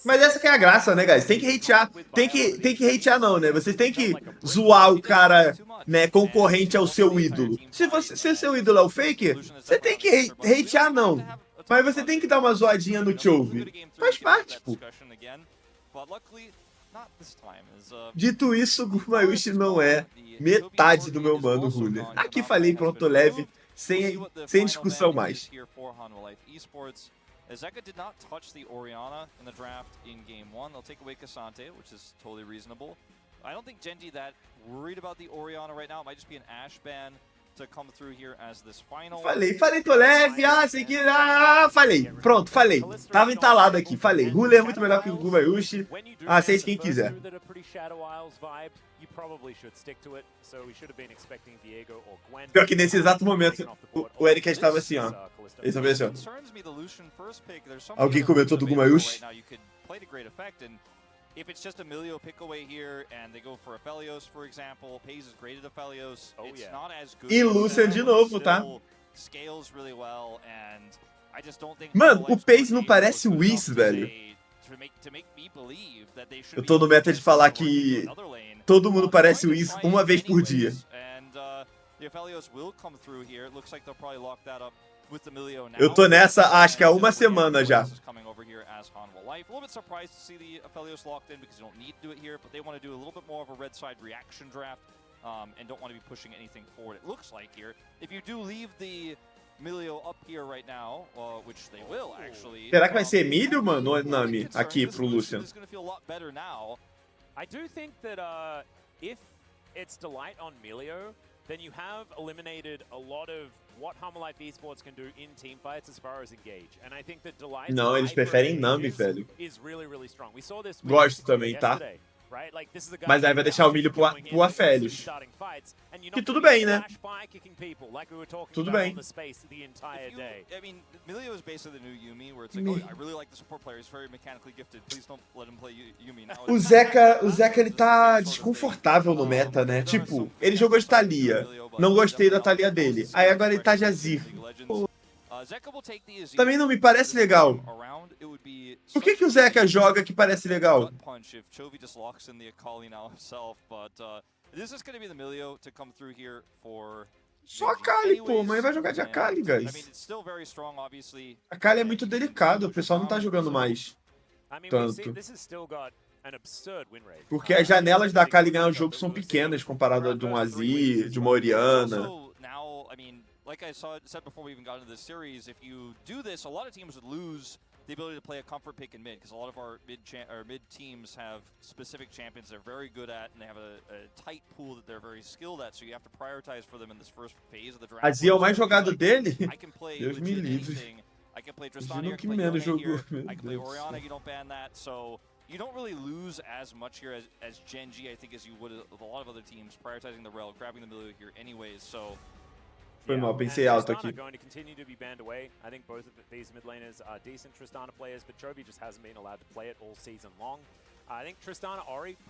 Mas essa que é a graça, né, guys? Tem que hatear. Tem que hatear não, né? Você tem que zoar o cara, né, concorrente ao seu ídolo. Se seu ídolo é o Faker, você tem que hatear não. Mas você tem que dar uma zoadinha no Chove. Faz parte, pô. Dito isso, Gumayushi não é metade do meu mano, Ruler. Aqui falei, pronto, leve, sem discussão mais. Zeka did not touch the Orianna in the draft in game 1. They'll take away Cassante, which is totally reasonable. I don't think Gen.G that worried about the Orianna right now. It might just be an Ashe ban to come through here as this final. Falei, tô leve, sei que... falei, pronto, falei. Tava entalado aqui, falei. Ruler é muito melhor que o Gumayushi. Aceite quem quiser. Pior que nesse exato momento, o Eric estava assim, ó. Ele estava assim, ó. Alguém comentou do Gumayushi? If it's just a Milio pick away here and they go for Aphelios, for example, Pays is graded Aphelios, it's not as good. E Lucian de novo, tá? Scales really well and I just don't think. Mano, o Pays não parece o Whis, velho. Eu tô no meta de falar que todo mundo parece o Whis uma vez por dia. Eu tô nessa, acho que há uma semana já. A little bit surprised to see the Aphelios locked in because you don't need to do it here, but they want to do a little bit more of a red side reaction draft and don't want to be pushing anything forward. It looks like here, if you do leave the Milio up here right now, which they will actually. Será que vai ser Emílio, mano, ou Nami aqui pro Lucian? I do think that if it's Delight on Milio, then you have eliminated a lot of what Life Esports can do in team fights as far as engage. And I think that Delight Não, eles preferem Nami, velho. Is really, really strong. We saw this Gosto também, tá? Mas aí vai deixar o milho pro Aphelios. Que tudo bem, né? Tudo bem. I mean, Milio is basically the new Yumi, where it's like, oh, I really like the support player, he's very mechanically gifted, please don't let him play Yumi now. O Zeka, ele tá desconfortável no meta, né? Tipo, ele jogou de Thalia. Não gostei da Thalia dele. Aí agora ele tá de Azir. Pô. Também não me parece legal. Por que o Zeka joga que parece legal? Só a Kali, pô, mas vai jogar de Akali, guys. A Kali é muito delicado, o pessoal não tá jogando mais tanto. Porque as janelas da Akali ganhar o jogo são pequenas comparado a de um Azir, de uma Orianna. Like I said before we even got into this series, if you do this, a lot of teams would lose the ability to play a comfort pick in mid, because a lot of our mid teams have specific champions they're very good at, and they have a tight pool that they're very skilled at, so you have to prioritize for them in this first phase of the draft. Azir é o mais jogado dele? Deus me livre. I can play Tristana here, I can play Yone here, I can play Orianna, you don't ban that, so you don't really lose as much here as Gen.G, I think, as you would with a lot of other teams, prioritizing the rel, grabbing the middle here anyways, so... Foi mal, pensei alto aqui.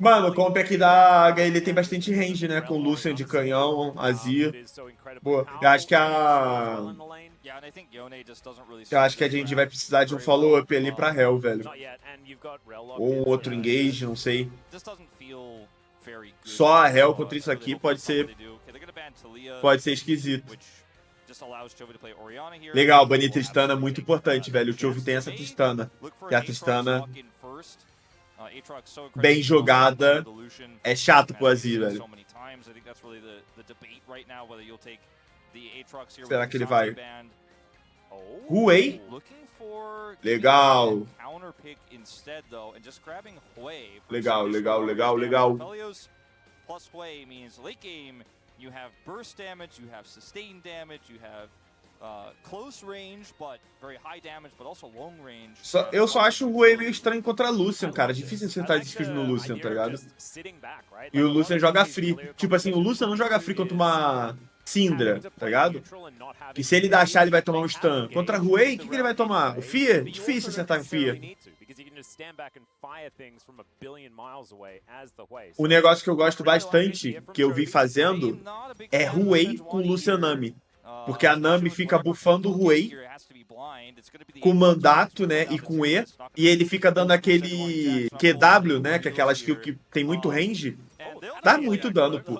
Mano, o comp aqui da HLE tem bastante range, né? Com Lucian de canhão, Azir. Boa, eu acho que a Gen.G vai precisar de um follow-up ali pra Hell, velho. Ou um outro engage, não sei. Só a Hell contra isso aqui pode ser esquisito. Legal, banir Tristana, muito importante, velho. O Chove tem essa Tristana. E a Tristana, bem jogada, é chato pro Azir, velho. Será que ele vai? Huey? Legal. Legal. Plus Huey means late game, you have burst damage, you have sustained damage, you have close range, but very high damage, but also long range. Eu só acho o Huey meio estranho contra Lucian, cara. Difícil acertar as skills no Lucian, tá ligado? E o Lucian joga free. Tipo assim, o Lucian não joga free contra uma Syndra, tá ligado? E se ele dar achar, ele vai tomar um stun. Contra Huey, o que ele vai tomar? O Fear? Difícil acertar em Fear. O negócio que eu gosto bastante, que eu vi fazendo, é Huey com Lucianami. Porque a Nami fica bufando o Ruei com mandato, né, e com E. E ele fica dando aquele QW, né, que é aquela skill que tem muito range. Dá muito dano, pô.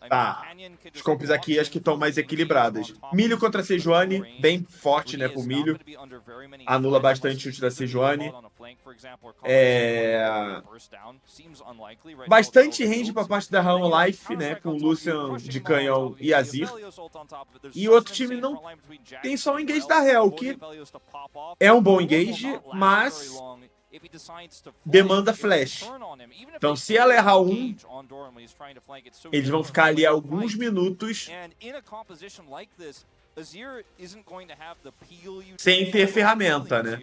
Tá. As comps aqui acho que estão mais equilibradas. Milho contra Sejuani, bem forte, né, com Milho. Anula bastante o chute da Sejuani. Bastante range pra parte da Life, né, com o Lucian de canhão e Azir. E outro time não tem só o engage da Hell, que é um bom engage, mas demanda flash. Então, se ela errar um, eles vão ficar ali alguns minutos sem ter ferramenta, né?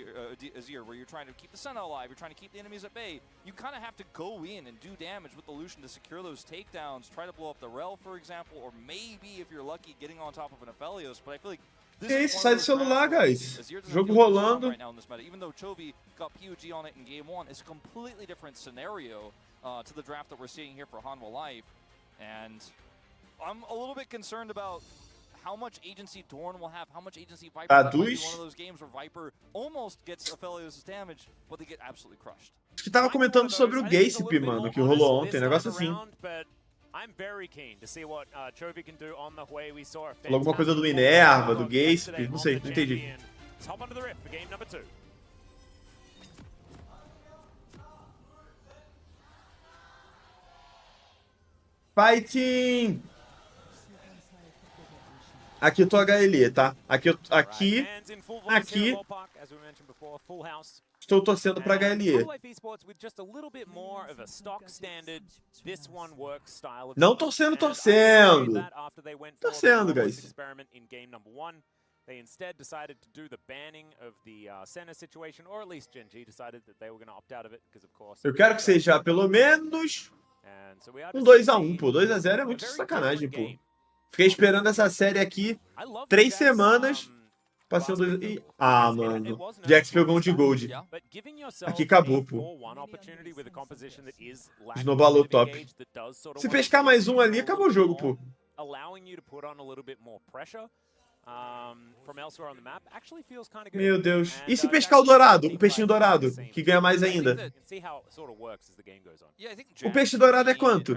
Que isso, sai do celular, guys. Jogo rolando. To the draft that we're seeing here for Hanwha Life, and I'm a little bit concerned about how much agency Dorn will have, how much agency Viper. That might be one of those games where Viper almost gets Aphelios' damage, but they get absolutely crushed. Acho que tava comentando sobre o Gacepe, mano, que rolou ontem, negócio assim. Falou alguma coisa do Minerva, do Gacepe, não sei, não entendi. Fighting! Aqui eu tô HLE, tá? Aqui. Estou torcendo pra HLE. Não torcendo. Torcendo, guys. They instead decided to do the banning of the center situation, or at least Gen.G decided that they were going to opt out of it, because of course. Eu quero que seja pelo menos um 2-1, pô. 2-0 é muito sacanagem, pô. Fiquei esperando essa série aqui 3 semanas. Passei um 2... Ah, mano. Jax pegou um de gold. Aqui acabou, pô. Snowballou top. Se pescar mais um ali, acabou o jogo, pô. Meu Deus. E se pescar o dourado? O peixinho dourado, que ganha mais ainda. O peixe dourado é quanto?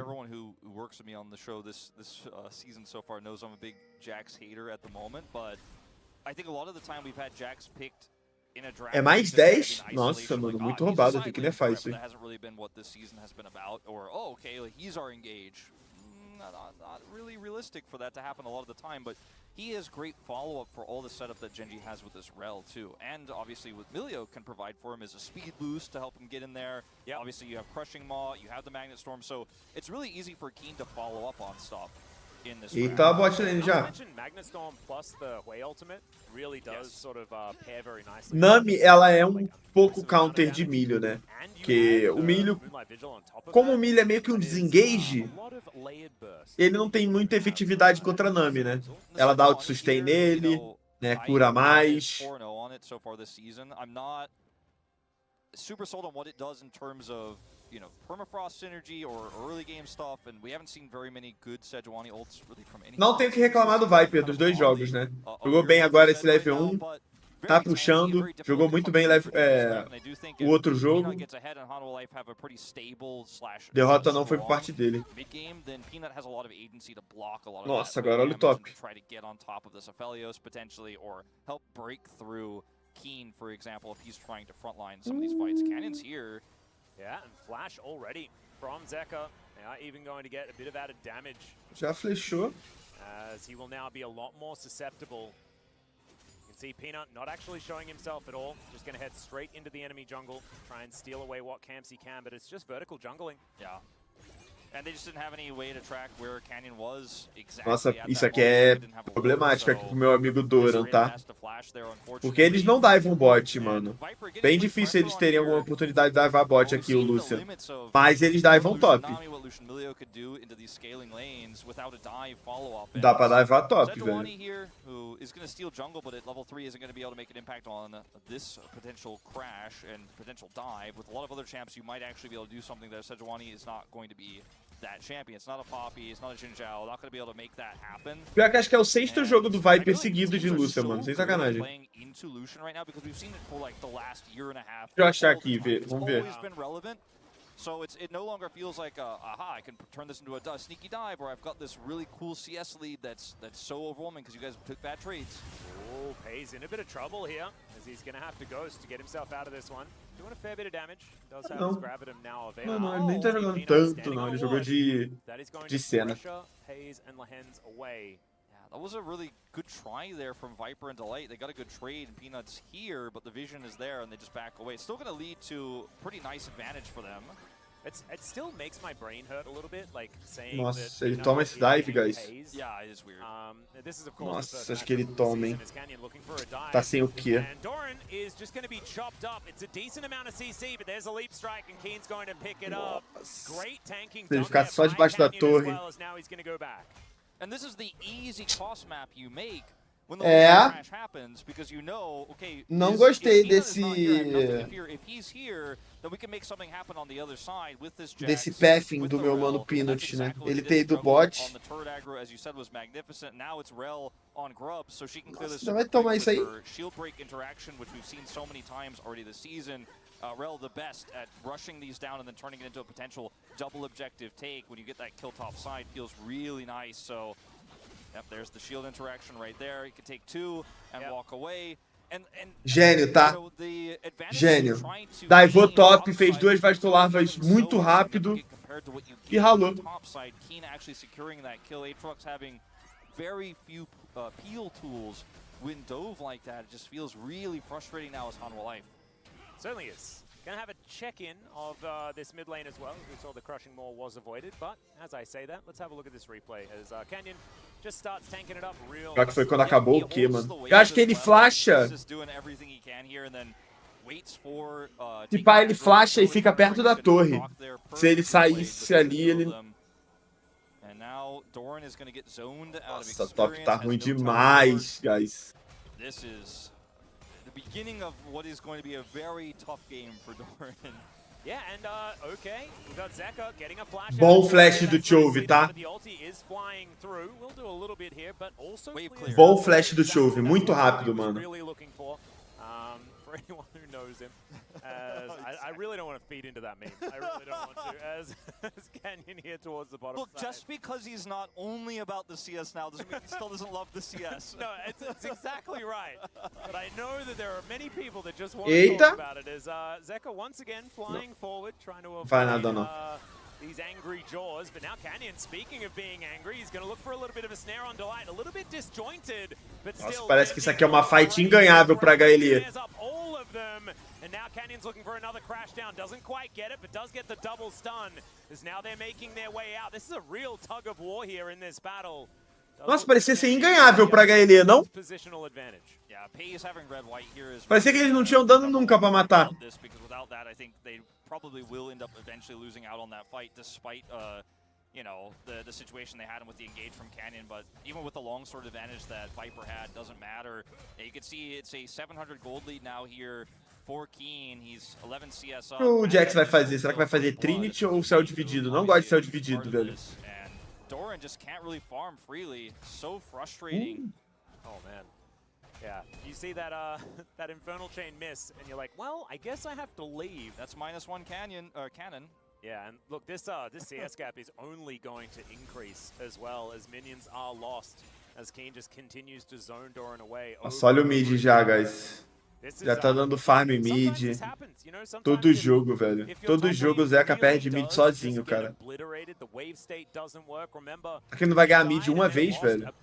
É mais 10? Nossa, mano, muito roubado. Tem que nerfar isso aí. Not really realistic for that to happen a lot of the time, but he has great follow-up for all the setup that Gen.G has with this rel too, and obviously what Milio can provide for him is a speed boost to help him get in there. Yeah, obviously you have Crushing Maw, you have the Magnet Storm, so it's really easy for Keen to follow up on stuff in this. E tá bot lane já. Nami, ela é um pouco counter de Milho, né? Porque o Milho, como o Milho é meio que um desengage, ele não tem muita efetividade contra a Nami, né? Ela dá auto-sustain nele, né? Cura mais. Super sold on what it does in terms of, you know, permafrost synergy or early game stuff, and we haven't seen very many good Sejuani ults really from any. Não tenho que reclamar do Viper dos dois jogos, né? Jogou bem agora esse level 1, tá puxando, jogou muito bem o outro jogo. Derrota não foi por parte dele. Nossa, agora olha o top. Keen, for example, if he's trying to frontline some of these fights. Cannon's here. Yeah, and flash already from Zeka. Now even going to get a bit of added damage. Já flechou. As he will now be a lot more susceptible. You can see Peanut not actually showing himself at all. Just going to head straight into the enemy jungle. Try and steal away what camps he can, but it's just vertical jungling. Yeah. Nossa, isso aqui é problemático aqui pro meu amigo Doran, tá? Porque eles não divam bot, mano. Bem difícil eles terem alguma oportunidade de divar bot aqui, o Lucian. Mas eles divam top. Dá pra divar top, velho. Pior que acho que é o 6º jogo do Viper seguido de Lucian, mano. Sem sacanagem. Deixa eu achar aqui, vamos ver. So it no longer feels like, aha, I can turn this into a sneaky dive, or I've got this really cool CS lead that's so overwhelming because you guys took bad trades. Oh, Pay's in a bit of trouble here, as he's going to have to ghost to get himself out of this one. Doing a fair bit of damage. Does have his gravitum now available. Não, ele nem tá jogando tanto, não. Ele jogou de cena. Pay's and Lahen's away. That was a really good try there from Viper and Delight. They got a good trade, and Peanuts here, but the vision is there, and they just back away. It's still going to lead to pretty nice advantage for them. It still makes my brain hurt a little bit, like saying Nossa, ele toma esse dive, guys. Yeah, it is weird. Nossa, acho que ele toma, hein. Tá sem o quê? Doran is just going to be chopped up. It's a decent amount of CC, but there's a leap strike, and Keen's going to pick it up. Great tanking. Se ele ficar só debaixo da torre. And this is the easy cost map you make when the crash happens, because you know, okay, não gostei desse desse pathing do meu mano Peanut, né? Ele ter ido bot. Nossa, vai tomar isso aí. Shield break interaction, which we've seen so many times already this season. Rel the best at rushing these down and then turning it into a potential double objective take. When you get that kill top side, feels really nice. So, yep, there's the shield interaction right there. You can take 2 and walk away. Gênio, tá? Gênio. Divou top, fez 2 vastolarvas muito rápido e ralou. Very few peel tools when dove like that. It just feels really frustrating now as Hanwha Life. Certainly is. Gonna have a check-in of this mid lane as well. We saw the crushing maul was avoided, but as I say that, let's have a look at this replay as Canyon just starts tanking it up real. Pior que foi quando acabou o quê, mano? Eu acho que ele flasha. Se pá, ele flasha e fica perto da torre. Se ele saísse ali, ele... Nossa, top tá ruim demais, guys. This is the beginning of what is going to be a very tough game for Doran. Yeah, and okay, we got Zeka getting a flash. Bom flash do Chove, tá? Bom flash do Chove, muito rápido, mano. For anyone who knows him, I really don't want to feed into that meme. I really don't want to. As Canyon here towards the bottom. Look, just because he's not only about the CS now doesn't mean he still doesn't love the CS. No, it's exactly right. But I know that there are many people that just want to talk about it. As Zeka once again flying forward, trying to avoid these angry jaws. But now Canyon, speaking of being angry, he's going to look for a little bit of a snare on Delight. A little bit disjointed, but still. Nossa, parece que isso aqui é uma fight inganhável pra HLE. And now Canyon's looking for another crash down. Doesn't quite get it, but does get the double stun. As now they're making their way out. This is a real tug of war here in this battle. Nossa, parecia ser inganhável pra HLE, não? Parecia que eles não tinham dano nunca pra matar. You know, the situation they had him with the engage from Canyon, but even with the longsword advantage that Viper had, doesn't matter. Yeah, you can see it's a 700 gold lead now here for Keen. He's 11 CS up. O Jax vai fazer? Será que vai fazer Trinity ou céu dividido? Não gosto de céu dividido, velho. And Doran just can't really farm freely. So frustrating. Oh man. Yeah, you see that that infernal chain miss, and you're like, well, I guess I have to leave. That's -1 cannon. Yeah, and look, this CS gap is only going to increase as well as minions are lost as Keen just continues to zone Doran away. Nossa, olha o mid já, guys. Já tá dando farm mid. Todo jogo, velho. Todo jogo o Zeka perde mid sozinho, cara. Aqui não vai ganhar mid uma vez, velho.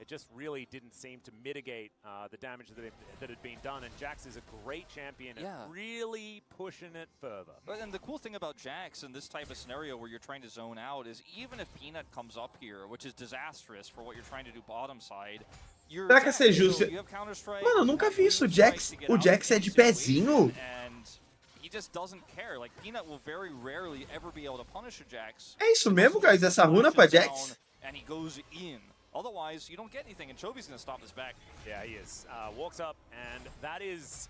it just really didn't seem to mitigate the damage that had been done. And Jax is a great champion at really pushing it further. And the cool thing about Jax in this type of scenario where you're trying to zone out is even if Peanut comes up here, which is disastrous for what you're trying to do bottom side, será que é justo? Mano, eu nunca vi isso. O Jax é de pezinho? He just doesn't care. Like Peanut will very rarely ever be able to punish a Jax. É isso mesmo, guys? Essa runa pra Jax? And he goes in. Otherwise, you don't get anything, and Chovy's gonna stop this back. Yeah, he is. Walks up, and that is...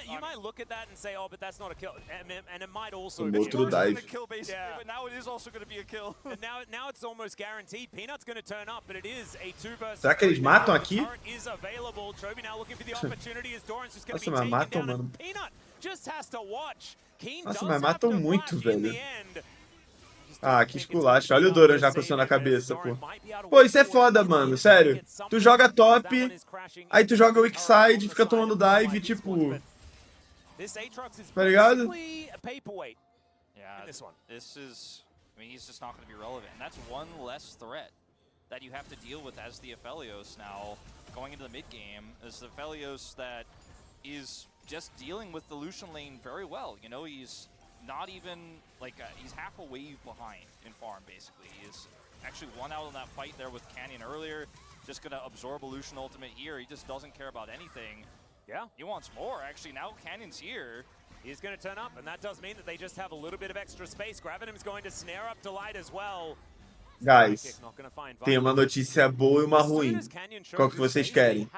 you might look at that and say, oh, but that's not a kill. And it might also be a kill, basically, but now it is also going to be a kill. And now it's almost guaranteed. Peanut's going to turn up, but it is a 2 versus. Será que eles matam aqui? Is available. Chovy now looking for the opportunity as Doran's just going to be Nossa, mas taken matam, down. mano. Peanut just has to watch. Keen Nossa, does mas have matam to muito, flash in velho. the end. Ah, que esculacho. Olha o Doran já coçando a cabeça, pô. Pô, isso é foda, mano. Sério. Tu joga top, aí tu joga weak side, fica tomando dive, tipo... Tá ligado? Yeah, this is... I mean, he's just not going to be relevant. And that's one less threat that you have to deal with as the Aphelios now going into the mid game. As the Aphelios that is just dealing with the Lucian lane very well. You know, he's not even like he's half a wave behind in farm basically. He's actually one out in that fight there with Canyon earlier. Just gonna absorb a Lucian ultimate here. He just doesn't care about anything. Yeah, he wants more actually. Now Canyon's here. He's going to turn up, and that does mean that they just have a little bit of extra space. Gravitum's going to snare up Delight as well. Guys, tem uma notícia boa e uma ruim. Qual que vocês querem?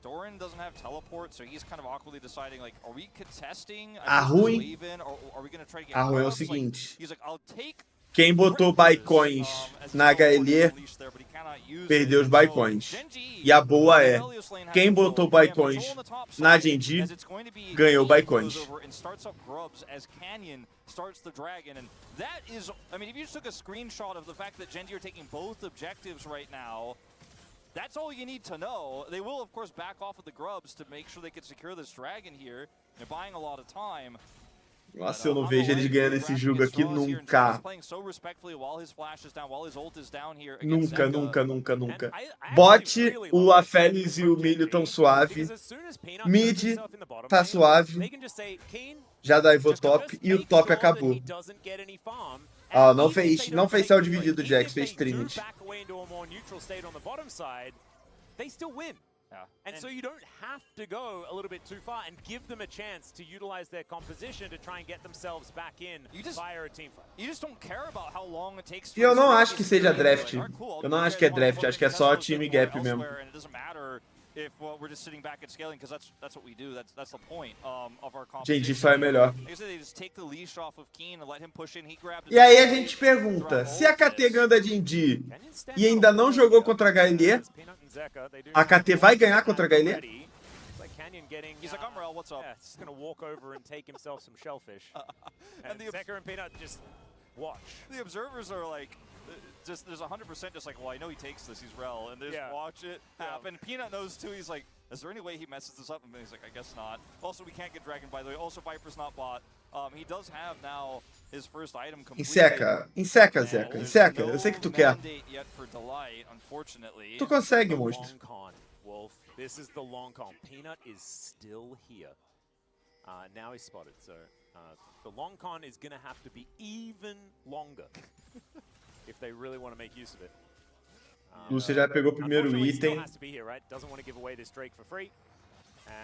Doran doesn't have teleport, so he's kind of awkwardly deciding, like, are we contesting? A ruim é o seguinte. He's like, I'll take. Quem botou buy-coins na HLE perdeu os buy-coins. E a boa é, quem botou buy-coins na Gen.G ganhou buy-coins. That is, I mean, if you just took a screenshot of the fact that Gen.G are taking both objectives right now, that's all you need to know. They will, of course, back off of the grubs to make sure they can secure this dragon here. They're buying a lot of time. Nossa, eu não vejo eles ganhando esse jogo aqui nunca. Nunca, nunca, nunca, nunca. Bot, o Aphelios e o Milho tão suave. Mid, tá suave. Já daivou top e o top acabou. Ah, não fez céu dividido, Jax, fez Trinity. Yeah. And so you don't have to go a little bit too far and give them a chance to utilize their composition to try and get themselves back in via a team fight. You just don't care about how long it takes. E eu não acho que seja draft. Eu não acho que é draft, acho que é só time gap mesmo. If we're just sitting back and scaling, because that's what we do. That's the point of our competition. Gen.G foi melhor. They just take the leash off of Keen and let him push in. He grabbed. E aí a gente pergunta, se a KT ganhou da Gen.G e ainda não jogou contra a HLE, a KT vai ganhar contra a HLE? He's like, Umbrel, what's up? Yeah, he's gonna walk over and take himself some shellfish. And Zeka and Peanut just watch. The observers are like, just there's 100% just like, well, I know he takes this, he's Rel, and they just watch it happen. Peanut knows too. He's like, is there any way he messes this up? And he's like, I guess not. Also, we can't get Dragon, by the way. Also, Viper's not bot. He does have now his first item completed. Enseca, Zeca, enseca. Eu sei que tu quer. Tu consegue, monstro. Wolf, this is the long con. Peanut is still here. Now he's spotted, so the long con is gonna have to be even longer if they really want to make use of it. Lúcia já pegou o primeiro item.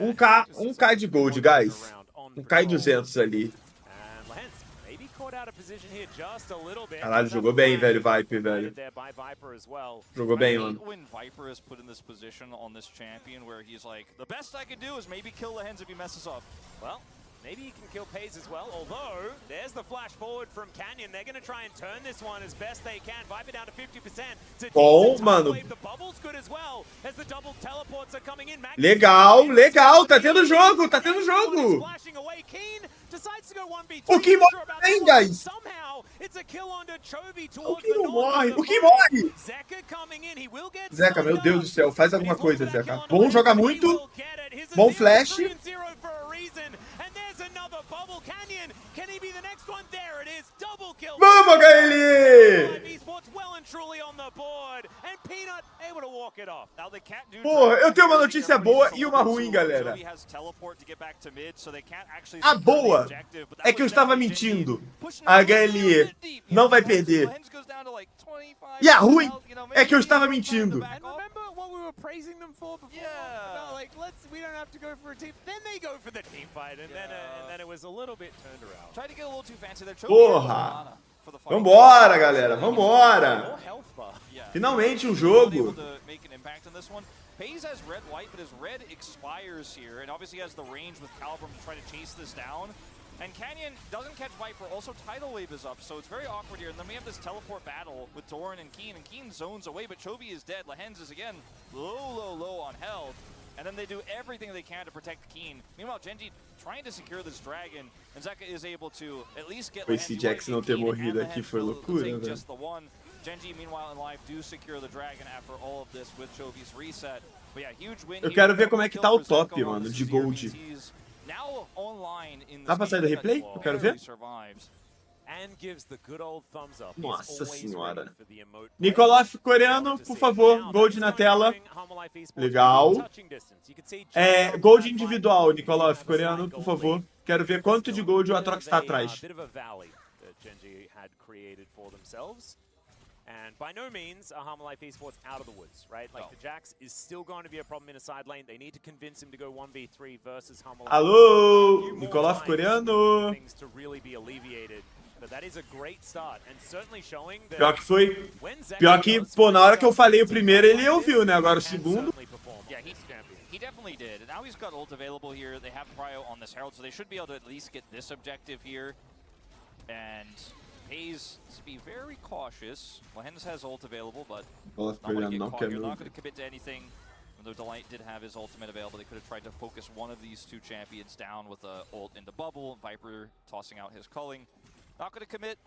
1k de gold, guys. 1k e 200 ali. Caralho, jogou bem, velho, Viper, velho. Jogou bem, mano. When Viper is put in this position on this champion where he's like, the best I could do is maybe kill the hens if he messes up. Well, maybe he can kill Pays as well, although there's the flash forward from Canyon. They're going to try and turn this one as best they can. Viper down to 50%. Bom, mano. The bubble's good as well as the double teleports are coming in. Legal, legal. Tá tendo jogo, tá tendo jogo. O que morre bem, guys. O que não morre? O que morre? Zeca, meu Deus do céu. Faz alguma coisa, Zeca. Bom, joga muito. Bom flash. Vamos, HLE! Porra, eu tenho uma notícia boa e uma ruim, galera. A boa é que eu estava mentindo. A HLE não vai perder. E a ruim é que eu estava mentindo. Porra! Vambora, galera, vambora! Finalmente um jogo. FaZe has red white, but his red expires here, and obviously has the range with Calibrum to try to chase this down. And Canyon doesn't catch Viper, also Tidal Wave is up, so it's very awkward here. And then we have this teleport battle with Doran and Keen zones away, but Chovy is dead. Lehens is again low on health. And then they do everything they can to protect Keen. Meanwhile, Gen.G trying to secure this dragon, and Zeka is able to at least get Esse Jax não ter morrido aqui foi loucura, velho. Gen.G, meanwhile, in live, do secure the dragon after all of this with Chovy's reset. But yeah, huge win. Eu quero ver como é que tá o top, mano, de gold. Dá pra sair do replay? Eu quero ver. Nossa senhora. Nicolaf coreano, por favor, gold na tela. Legal. Gold individual, Nicolaf coreano, por favor. Quero ver quanto de gold o Atrox tá atrás. And by no means are Harmalife Esports out of the woods, right? Like, the Jax is still going to be a problem in a side lane. They need to convince him to go 1v3 versus Harmalife. Alô, Nicolaf coreano. Things to really be alleviated. But that is a great start and certainly showing that. Pior que foi. Pior que, pô, na hora que eu falei o primeiro, ele ouviu, né? Agora o segundo. Yeah, he definitely did. And now he's got ult available here. They have prio on this Herald, so they should be able to at least get this objective here. And FaZe to be very cautious. Lehens has ult available, but not going to get caught. You're not going to commit to anything. Though Delight did have his ultimate available, they could have tried to focus one of these two champions down with a ult into bubble. Viper tossing out his culling. Not going to commit,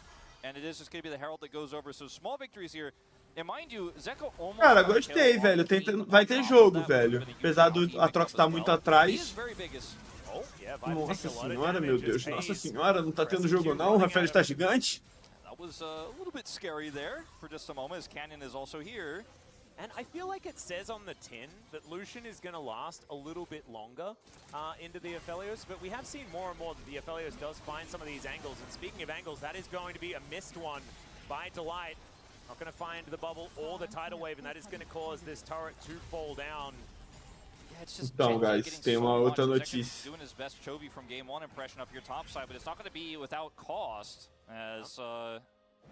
and it is just going to be the Herald that goes over. So small victories here. And mind you, Zeka almost. Cara, gostei, velho. Vai ter jogo, velho. Apesar do Atrox estar muito atrás. Nossa senhora, meu Deus. Nossa senhora, não tá tendo jogo não. O Rafael está gigante. That was a little bit scary there for just a moment as Canyon is also here. And I feel like it says on the tin that Lucian is going to last a little bit longer into the Aphelios, but we have seen more and more that the Aphelios does find some of these angles. And speaking of angles, that is going to be a missed one by Delight. Not going to find the bubble or the tidal wave, and that is going to cause this turret to fall down. Então, guys, tem uma outra notícia. Doing his best Chovy from game 1 impression up your top side, but it's not going to be without cost as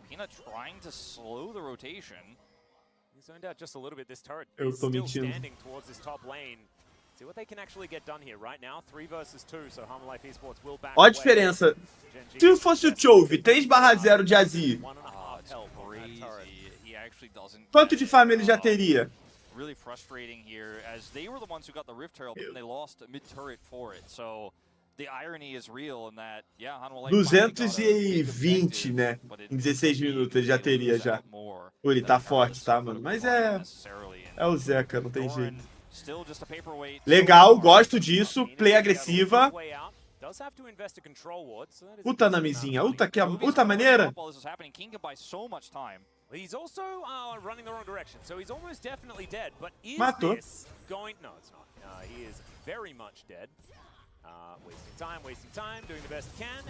Pina trying to slow the rotation. He's zoned out just a little bit. This turret is still standing towards this top lane. See what they can actually get done here right now. 3 versus 2, so Harmalife Esports will back. Olha a diferença. Se fosse o Chovy 3/0 de Azir, quanto de farm ele já teria? Really frustrating here as they were the ones who got the Rift Herald and they lost a mid turret for it. So the irony is real in that, yeah, 220, né? Em 16 minutos ele já teria já. Pô, ele tá forte, tá, mano? Mas é o Zeka, não tem jeito. Legal, gosto disso. Play agressiva. Ulta na mesinha. Ulta maneira. He's also running the wrong direction, so he's almost definitely dead. But is this going? No, it's not. He is very much dead. Wasting time, doing the best he can.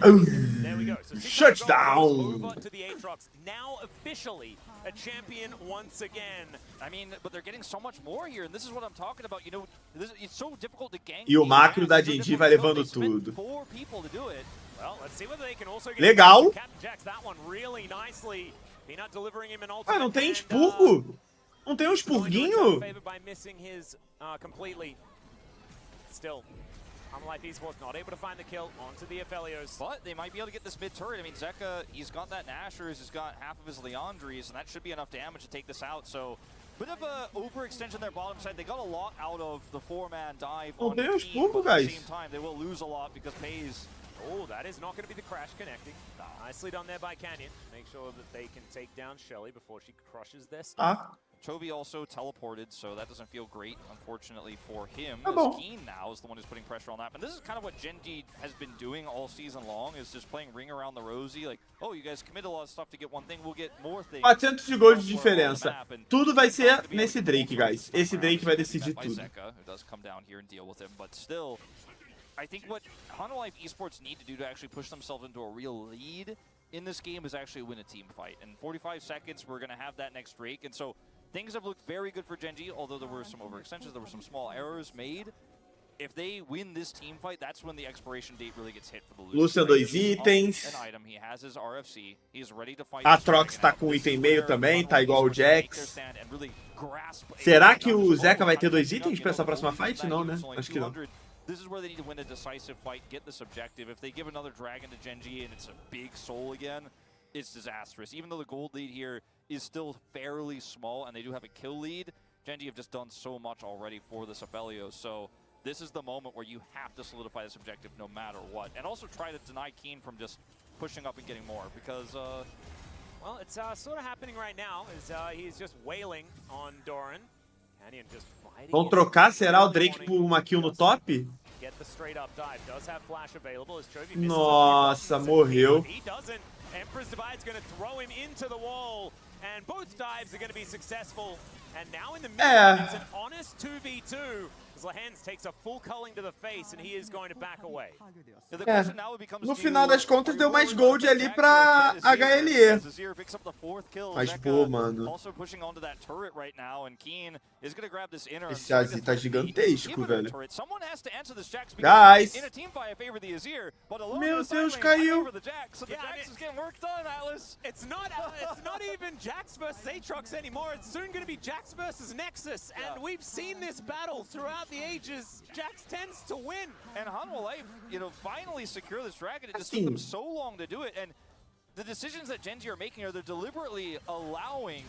There we go. So shut down. Over to the Aatrox, now officially a champion once again. I mean, but they're getting so much more here, and this is what I'm talking about. You know, it's so difficult to gank. E o macro da Gen.G vai levando tudo. Well, let's see whether they can also get legal. Jacks that one really nicely. Ah, não tem expurgo? Não tem um expurguinho? Harmalife Esports not able to find the kill onto the Aphelios. But they might be able to get this mid turret. I mean, Zeka, he's got that Nashers, he's got half of his Leandries, and that should be enough damage to take this out. So, bit of a overextension there bottom side. They got a lot out of the 4-man dive on the team, but at the same time, they will lose a lot because FaZe. Oh, that is not going to be the crash connecting. Nicely done there by Canyon. Make sure that they can take down Shelly before she crushes their stuff. Chovy also teleported, so that doesn't feel great, unfortunately, for him. Tá As bom. Keen now is the one who's putting pressure on that. And this is kind of what Gen.G has been doing all season long, is just playing ring around the rosy. Like, oh, you guys commit a lot of stuff to get one thing, we'll get more things. 400 de gols de diferença. Tudo vai ser nesse Drake, guys. Esse Drake vai decidir tudo. Zeka, who does come down here and deal with him, but still, I think what Life Esports need to do to actually push themselves into a real lead in this game is actually win a team fight. In 45 seconds, we're going to have that next Drake, and so things have looked very good for Gen.G, although there were some overextensions, there were some small errors made. If they win this team fight, that's when the expiration date really gets hit for the Lucian 2 itens. Aatrox tá com item meio também, tá igual o Jax. Será que o Zeka vai ter 2 itens pra essa próxima fight? Não, né? Acho que não. This is where they need to win a decisive fight, get this objective. If they give another dragon to Gen.G and it's a big soul again, it's disastrous. Even though the gold lead here is still fairly small and they do have a kill lead, Gen.G have just done so much already for this Aphelios. So this is the moment where you have to solidify this objective no matter what. And also try to deny Keen from just pushing up and getting more because... well, it's sort of happening right now as he's just wailing on Doran. Canyon just vão trocar, será o Drake por uma kill no top? Nossa, morreu. Emperor's Divide is going to throw him into the wall, and both dives are going to be successful. And now in the middle, it's an honest 2v2. Lehens takes a full culling to the face, and he is going to back away. No final das contas, deu mais gold ali pra HLE. Mas, pô, mano. Esse Azir tá gigantesco, velho. Guys. Meu Deus, caiu. It's not even Jax versus Aatrox anymore. It's soon going to be Jax versus Nexus. And we've seen this battle throughout the ages. Jax tends to win. And Life, finally secure this dragon. It just took them so long to do it. And the decisions that Gen.G are making are they're deliberately allowing,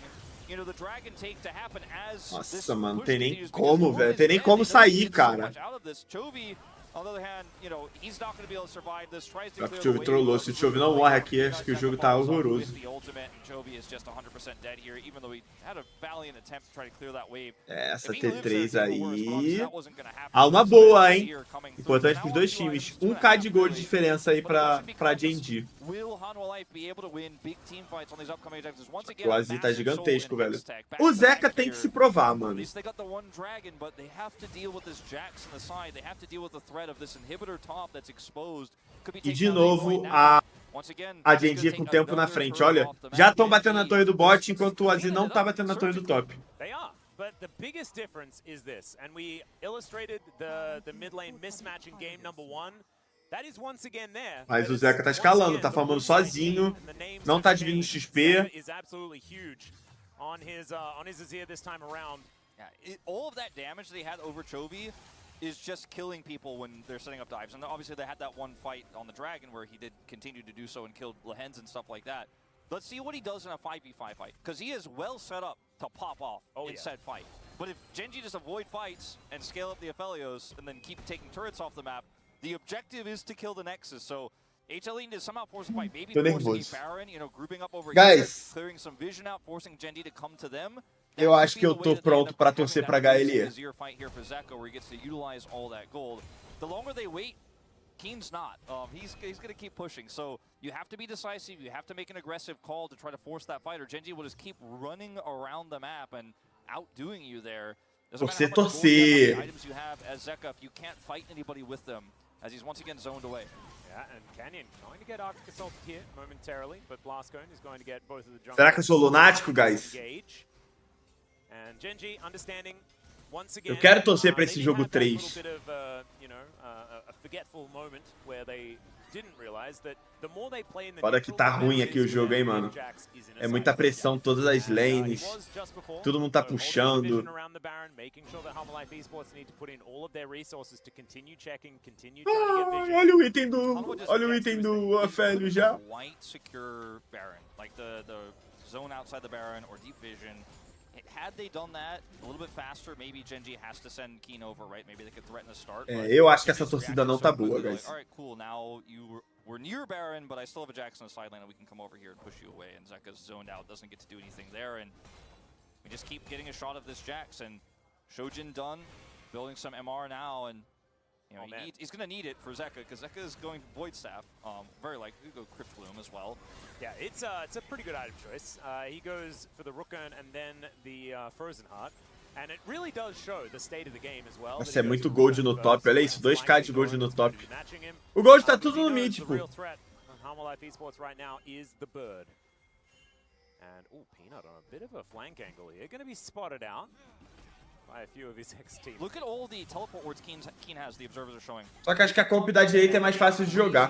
the dragon take to happen as Nossa, mano, tem nem como, velho. Tem nem como sair, cara. On the other hand, he's not going to be able to survive this. Tries to O Chovy trollou. Se o Chovy não morre aqui, acho que o jogo tá horroroso. Essa T3 aí... Alma boa, hein? Importante pros dois times. 1k de gol de diferença aí pra Gen.G. O Azir tá gigantesco, velho. O Zeka tem que se provar, mano. E de novo, a Gen.G com o tempo na frente. Olha, já estão batendo na torre do bot, enquanto o Azir não tá batendo na torre do top. But the biggest difference is this, and we illustrated the mid lane mismatch in game number 1. That is once again there. Mas o Zeka tá escalando, tá farmando sozinho, não tá dividindo XP. On his Azir this time around. All of that damage they had over Chovy is just killing people when they're setting up dives. And obviously they had that one fight on the Dragon where he did continue to do so and killed Lehens and stuff like that. Let's see what he does in a 5v5 fight, because he is well set up to pop off in said fight. But if Gen.G just avoid fights and scale up the Aphelios and then keep taking turrets off the map, the objective is to kill the Nexus. So HLE needs to somehow force a fight, maybe forcing a Baron, grouping up over here, clearing some vision out, forcing Gen.G to come to them. Eu acho que eu tô pronto pra torcer pra HLE. The longer they wait, Keen's not. He's going to keep pushing. So you have to be decisive. You have to make an aggressive call to try to force that fight, or Gen.G will just keep running around the map and outdoing you there. Torcer. Items you have as Zeka, if you can't fight anybody with them, as he's once again zoned away. Yeah, and Canyon going to get Arctic Assault here momentarily, but Blastcone is going to get both of the jungle. Será que eu sou lunático, guys? And Gen.G understanding. Eu quero torcer pra esse jogo 3. Foda que tá ruim aqui o jogo, hein, mano. É muita pressão, todas as lanes. Todo mundo tá puxando. Olha o item do Aphelios já. Had they done that a little bit faster, maybe Gen.G has to send Keen over, right? Maybe they could threaten the start. Eu acho que essa torcida não tá boa, guys. All right, cool. Now we're near Baron, but I still have a Jax on the sideline, and we can come over here and push you away. And Zeka's zoned out, doesn't get to do anything there. And We just keep getting a shot of this Jax, and Shojin done, building some MR now, and you know, he's going to need it for Zeka, because Zeka is going Void Staff. Very likely to go Crypt Bloom as well. Yeah, it's a pretty good item choice. He goes for the Rooken and then the Frozen Heart. And it really does show the state of the game as well. Nossa, é muito gold no top. Olha isso, 2k de gold no top. O gold tá tudo no mid, pô. Esports right now is the Bird. And Peanut on a bit of a flank angle here. Going to be spotted out by a few of his ex-team. Look at all the teleport wards Keen has, the observers are showing. Só que acho que a comp da direita é mais fácil de jogar.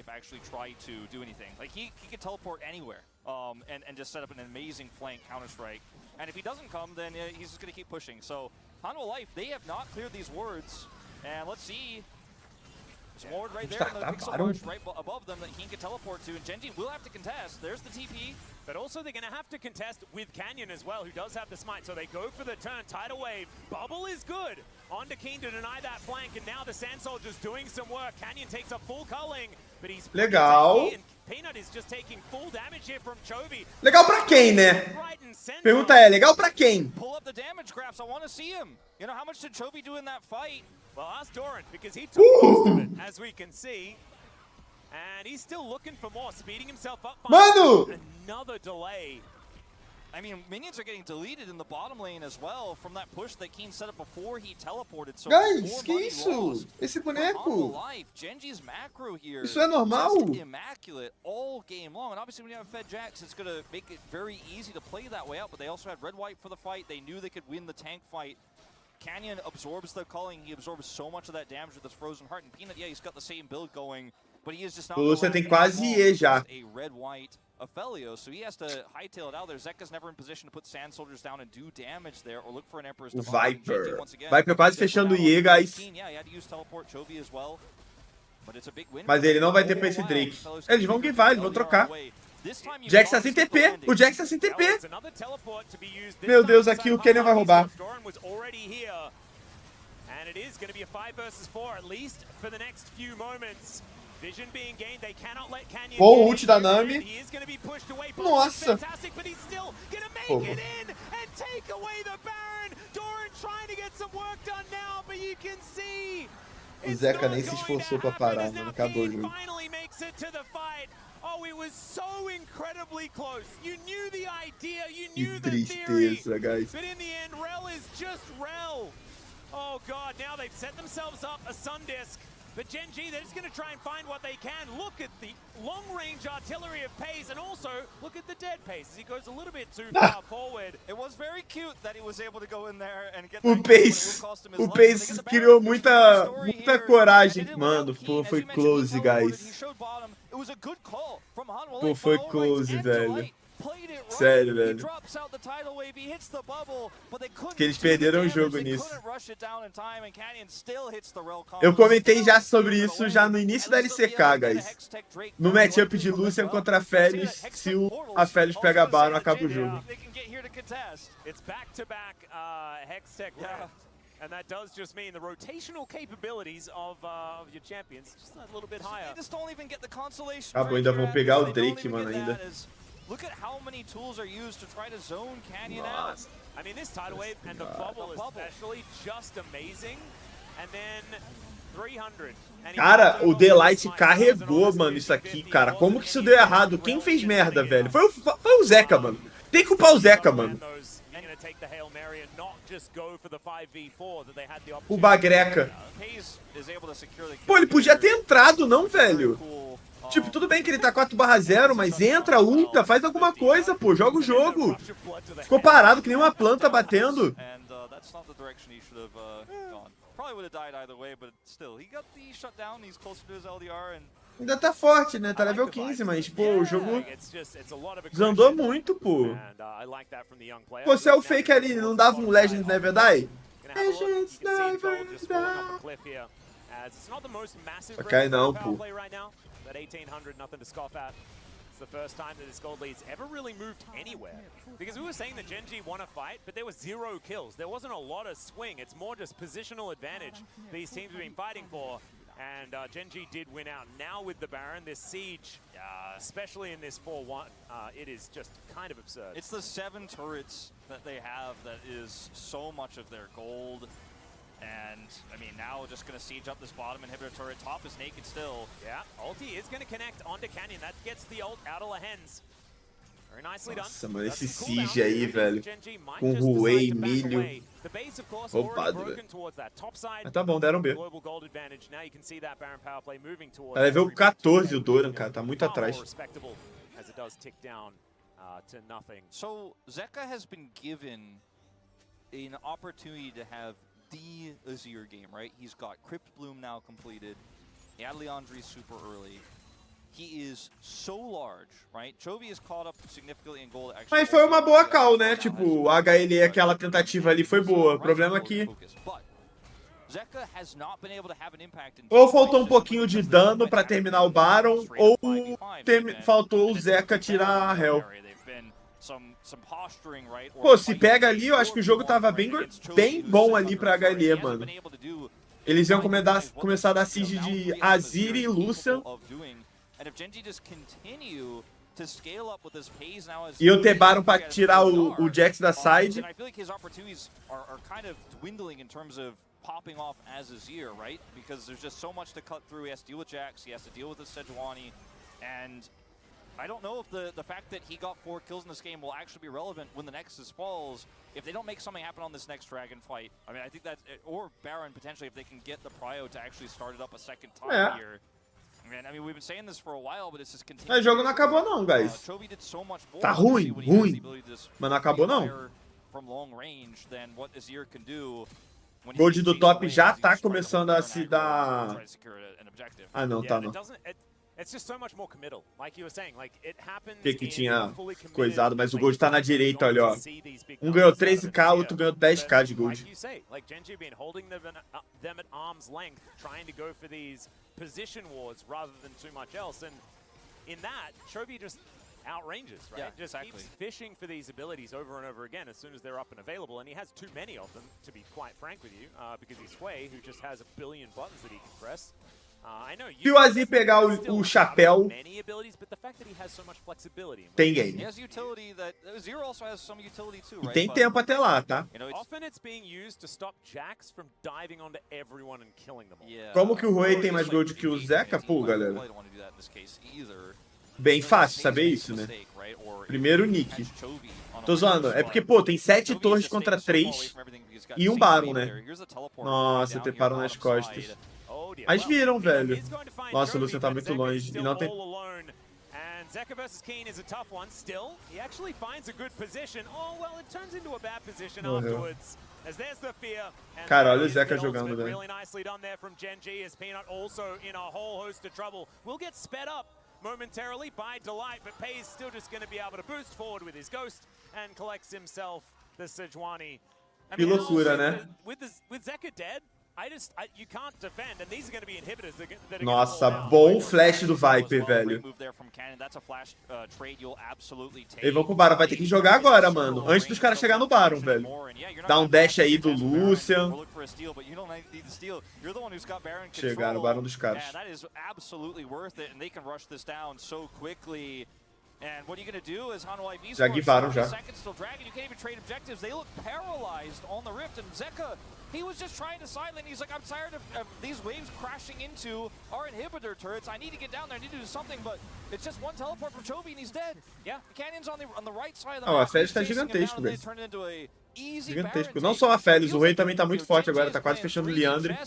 Actually try to do anything. Like he could teleport anywhere, and just set up an amazing flank counter strike. And if he doesn't come, then he's just gonna keep pushing. So Hanwha Life, they have not cleared these wards, and let's see. There's a ward right there in the pixel march right above them that Keen can teleport to, and Gen.G will have to contest. There's the TP. But also they're going to have to contest with Canyon as well, who does have the smite. So they go for the turn, tidal wave. Bubble is good. On to Keen to deny that flank, and now the Sand Soldier's doing some work. Canyon takes a full culling, but he's legal. Peanut is just taking full damage here from Chovy. Legal pra quem, né? Pergunta é, legal pra quem? Pull up the damage graphs, I want to see him. You know, how much did Chovy do in that fight? Well, ask Doran, because he took most of it, as we can see. And he's still looking for more, speeding himself up. Mano! Another delay. I mean, minions are getting deleted in the bottom lane as well from that push that Keen set up before he teleported. So guys, que isso? Esse boneco? Gen.G's macro here. Isso é normal? Just immaculate all game long. And obviously when you have Fed Jax, it's going to make it very easy to play that way out. But they also had red white for the fight. They knew they could win the tank fight. Canyon absorbs the culling. He absorbs so much of that damage with his Frozen Heart. And Peanut, yeah, he's got the same build going. But he is just not o Lúcia tem quase IE já. A red-white Ophelio, so he has to hightail it out there. Zeka's never in position to put Sand Soldiers down and do damage there, or look for an Emperor's o Viper. Viper quase fechando o IE, guys. Mas ele não vai ter pra esse Drake. Eles vão guivar, eles vão trocar. Jax tá sem TP. O Jax tá sem TP. Meu Deus, aqui o Canyon vai roubar. And it is going to be a 5 versus 4 at least for the next few moments. Vision being gained, they cannot let Canyon. Bom ult da Nami. He is going to be pushed away. Nossa. Fantastic, but he's still going to make it in and take away the Baron. Doran trying to get some work done now, but you can see o Zeka nem se esforçou pra parar, mano. Acabou o jogo. Finally makes it to the fight. Oh, it was so incredibly close. You knew the idea, you knew the theory. Guys. But in the end, Rel is just Rel. Oh god, now they've set themselves up a Sun Disc. But Gen.G, they're just going to try and find what they can. Look at the long-range artillery of Pace, and also look at the dead Pace as he goes a little bit too far forward. It was very cute that he was able to go in there and get o Pace criou muita coragem. Mano, pô, foi close, guys. Pô, foi close, velho. Sério, velho. Que eles perderam o jogo nisso. Eu comentei já sobre isso já no início da LCK, guys. No matchup de Lucian contra a Félix, se a Félix pega a Baron, acaba o jogo. And that does just mean the rotational capabilities of your champions just a little bit higher. Acabou, ainda vão pegar o Drake, mano, ainda. Look at how many tools are used to try to zone Canyon out. I mean, this tidal wave and the bubble especially just amazing. And then 300. Cara, o Delight carregou, mano, isso aqui, cara. Como que isso deu errado? Quem fez merda, velho? Foi o Zeka, mano. Tem que culpar o Zeka, mano. O Bagreca. Pô, ele podia ter entrado, não, velho? Tipo, tudo bem que ele tá 4/0, mas entra, ulta, faz alguma coisa, pô, joga o jogo. Ficou parado que nem uma planta batendo. Ainda tá forte, né? Tá level 15, mas, pô, o jogo desandou muito, pô. Pô, se é o fake ali, não dava um Legend Never Die? Legends Never Die. Só cai não, pô. At 1800, nothing to scoff at. It's the first time that this gold lead's ever really moved anywhere. Because we were saying that Gen.G won a fight, but there was 0 kills. There wasn't a lot of swing. It's more just positional advantage these teams have been fighting for. And Gen.G did win out. Now with the Baron, this siege, especially in this 4-1, it is just kind of absurd. It's the 7 turrets that they have that is so much of their gold. And, I mean, now just going to siege up this bottom inhibitor turret. Top is naked still. Yeah, ulti is going to connect onto Canyon. That gets the ult out of the hens. Very nicely done. Nossa, mano, esse siege aí, velho. Com Huey, milho. Roubado, velho. Mas tá bom, deram B. É level 14 o Doran, cara. Tá muito atrás. So, Zeka has been given an opportunity to have the Azir game, right? He's got Crypt Bloom now completed. He had Leandre super early. He is so large, right? Chovy is caught up significantly in gold. Mas foi uma boa call, né? Tipo, a HLE, aquela tentativa ali foi boa. O problema é que... ou faltou um pouquinho de dano pra terminar o Baron, ou faltou o Zeka tirar a Hell. Pô, se pega ali, eu acho que o jogo tava bem bom ali pra HLE, mano. Eles iam começar a dar siege de Azir e Lucian. E o Baron pra tirar o Jax da side. Popping off as Azir, right? Because there's just so much to cut through. He has to deal with Jax, he has to deal with the Sejuani, and I don't know if the fact that he got 4 kills in this game will actually be relevant when the Nexus falls. If they don't make something happen on this next Dragon fight, I mean, I think that's, or Baron potentially, if they can get the prio to actually start it up a second time here. And, I mean, we've been saying this for a while, but it's just continuing. O jogo não acabou não, guys. Tá ruim, mas não acabou não. From long range than what Azir can do. Gold do top já tá começando a se dar... Ah, não, tá não. O que tinha coisado, mas o Gold tá na direita, olha, ó. Um ganhou 13k, outro ganhou 10k de Gold. Outranges, right? Yeah, just keeps fishing for these abilities over and over again as soon as they're up and available, and he has too many of them, to be quite frank with you, because he's Quer, who just has a billion buttons that he can press. I know Se o Azir pegar o chapéu, many abilities, but the fact that he has so much flexibility. Tem game. He has utility that Azir also has some utility too, E right? tem tempo até lá, tá? Often it's being used to stop Jax from diving onto everyone and killing them all. Yeah. Como que o Huey tem mais Gold que o Zeka? Pô, galera. Bem fácil saber isso, né? Primeiro nick. Tô zoando. É porque, pô, tem 7 torres contra 3 e um Baron, né? Nossa, teparam nas costas. Mas viram, velho. Nossa, o Lucian tá muito longe. E não tem... Zeka versus Keen is a tough one still. He actually finds a good position. Oh, well, it turns into a bad position afterwards. As there's the fear. Cara, olha o Zeka jogando, velho. Really nicely done there from Gen.G as Peanut also in a whole host of trouble. Will get sped up momentarily by Delight, but Pei is still just going to be able to boost forward with his Ghost and collects himself the Sejuani. Que loucura, né? With Zeka dead, you can't defend, and these are going to be inhibitors that are Nossa, bom flash do Viper, velho. Eles vão pro Baron, vai ter que jogar agora, mano. Antes dos caras chegarem no Baron, velho. Dá um dash aí do Lucian. Chegaram no Baron dos caras. Já givaram já. He was just trying to silent. He's like, I'm tired of these waves crashing into our inhibitor turrets. I need to get down there. I need to do something, but it's just one teleport from Chovy and he's dead. Yeah, the Canyon's on the right side of the map. A Félix tá gigantesco, velho. Gigantesco. Não só a Félix, o Rei também tá muito forte agora. Tá quase fechando o Leandre.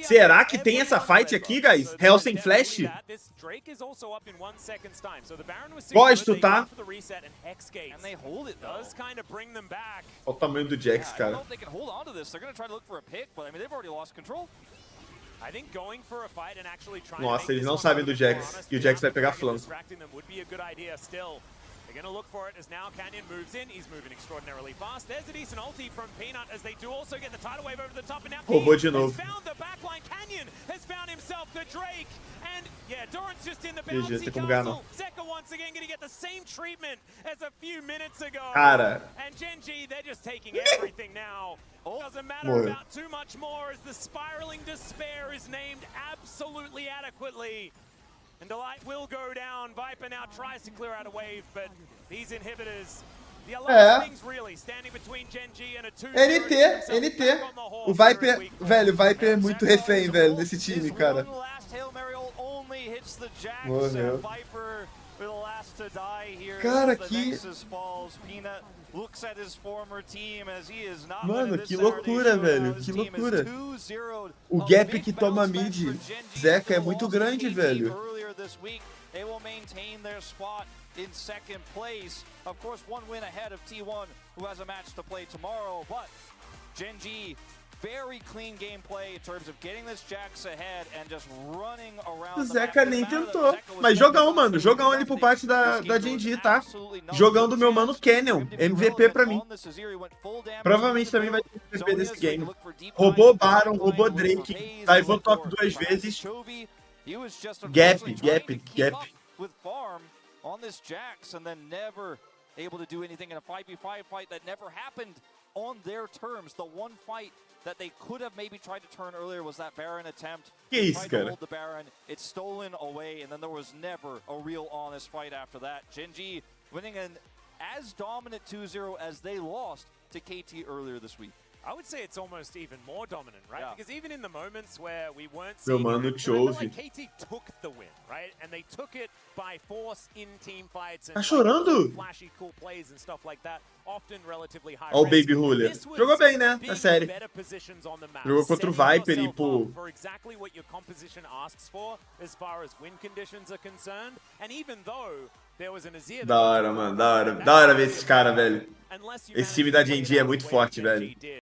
Será que tem essa fight aqui, guys? Hell sem flash? Gosto, tá? Olha o tamanho do Jax, cara. Nossa, eles não sabem do Jax. E o Jax vai pegar flanco. They're going to look for it as now Canyon moves in. He's moving extraordinarily fast. There's a decent ulti from Peanut as they do also get the tidal wave over the top. And now Roubou de novo. found the backline. Canyon has found himself the Drake. And yeah, Doran's just in the bouncy castle. Zeka once again going to get the same treatment as a few minutes ago. Cara. And Gen.G, they're just taking everything now. Doesn't matter Morreu. about too much more as the spiraling despair is named absolutely adequately. And Delight will go down. Viper now tries to clear out a wave, but these inhibitors, the last things really standing between Gen.G and a 2-0. NT. O Viper, velho, o Viper é muito refém, velho, desse time, cara. Morreu. Cara, que... Mano, que loucura, velho. Que loucura. O gap que toma mid, Zeca, é muito grande, velho. In second place, of course, one win ahead of T1, who has a match to play tomorrow. But Gen.G, very clean gameplay in terms of getting this Jax ahead and just running around. O Zeca nem tentou. Mas jogão, mano. Jogão ali por parte da Gen.G, tá? Jogão do meu mano Canyon. MVP pra mim. Provavelmente também vai ter MVP desse game. Roubou Baron, roubou Drake. Taivou top 2 vezes. Gap. On this Jax, and then never able to do anything in a 5v5 fight that never happened on their terms. The one fight that they could have maybe tried to turn earlier was that Baron attempt. Que isso, cara? Hold the Baron, it's stolen away, and then there was never a real honest fight after that. Gen.G winning an as dominant 2-0 as they lost to KT earlier this week. I would say it's almost even more dominant, right? Yeah. Because even in the moments where we weren't seeing, mano, like KT took the win, right? And they took it by force in team fights and tá chorando? Flashy cool plays and stuff like that, often relatively high. Ó o Baby Ruler. Jogou bem, né? Na série. Jogou contra o Viper e, pô... For exactly what your composition asks for as far as win conditions are concerned. And even though there was an Azir... Da hora, mano. Da hora ver esses caras, velho. Esse time da Gen.G é muito forte, velho.